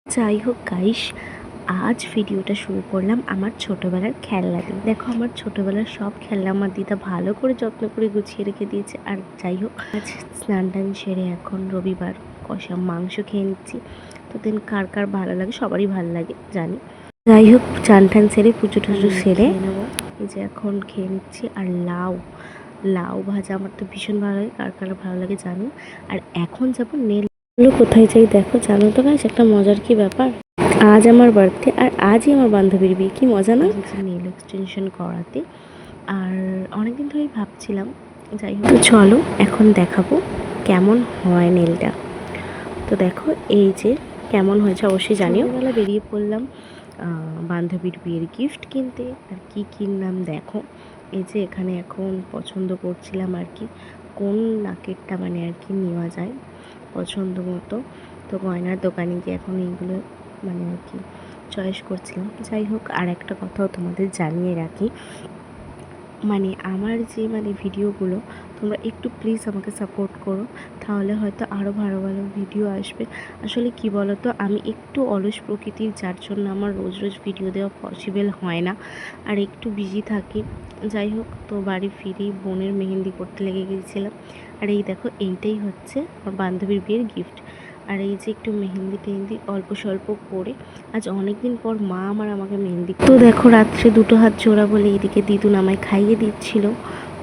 যাই হোক গাইস, আজ ভিডিওটা শুরু করলাম আমার ছোটোবেলার খেলনা দিয়ে। দেখো আমার ছোটোবেলার সব খেলনা আমার দিদা ভালো করে যত্ন করে গুছিয়ে রেখে দিয়েছে। আর যাই হোক, আজ স্নান টান সেরে এখন রবিবার কষা মাংস খেয়ে নিচ্ছি। তো দিন কার কার ভালো লাগে, সবারই ভালো লাগে জানি। যাই হোক, চান টান সেরে পুজো টুজো সেরে নেবো। এই যে এখন খেয়ে নিচ্ছি। আর লাউ লাউ ভাজা আমার তো ভীষণ ভালো লাগে, কার কার ভালো লাগে জানো। আর এখন যাবো নেল কোথায় যাই দেখো, জানো তো গাইস একটা মজার কি ব্যাপার, আজ আমার বার্থডে আর আজই আমার বান্ধবীর বিয়ে। কি মজা না? নেল এক্সটেনশন করাতে। আর অনেকদিন ধরেই ভাবছিলাম, যাই হোক চলো এখন দেখাবো কেমন হয় নেলটা। তো দেখো এই যে কেমন হয়েছে অবশ্যই জানিও। বেলা বেরিয়ে পড়লাম বান্ধবীর বিয়ের গিফট কিনতে। আর কি কিনলাম দেখো, এই যে এখানে এখন পছন্দ করছিলাম আর কি কোন নাকেরটা মানে আর কি নেওয়া যায় পছন্দ মতো। তো গয়নার দোকানে গিয়ে এখন এইগুলো মানে আর কি চয়েস করছিলাম। যাই হোক, আর একটা কথাও তোমাদের জানিয়ে রাখি, মানে আমার যে ভিডিওগুলো তোমরা একটু প্লিজ আমাকে সাপোর্ট করো, তাহলে হয়তো আরও ভালো ভালো ভিডিও আসবে। আসলে কি বলো তো, আমি একটু অলস প্রকৃতির, যার জন্য আমার রোজ রোজ ভিডিও দেওয়া পসিবল হয় না, আর একটু বিজি থাকি। যাই হোক, তো বাড়ি ফিরেই বোনের মেহেন্দি করতে লেগে গিয়েছিলাম। আর এই দেখো, এইটাই হচ্ছে আমার বান্ধবীর বিয়ের গিফট। আর এই যে একটু মেহেন্দি টেহেন্দি অল্প স্বল্প করে, আজ অনেক দিন পর মা আমাকে মেহেন্দি। তো দেখো রাত্রে দুটো হাত জোড়া বলে এইদিকে দিদুন আমায় খাইয়ে দিচ্ছিল।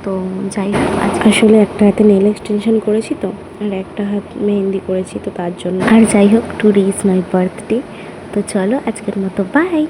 তো যাই হোক, আজ আসলে একটা হাতে নেল এক্সটেনশন করেছি তো, আর একটা হাত মেহেন্দি করেছি তো তার জন্য। আর যাই হোক, টুডে ইজ মাই বার্থডে। তো চলো আজকের মতো বাই।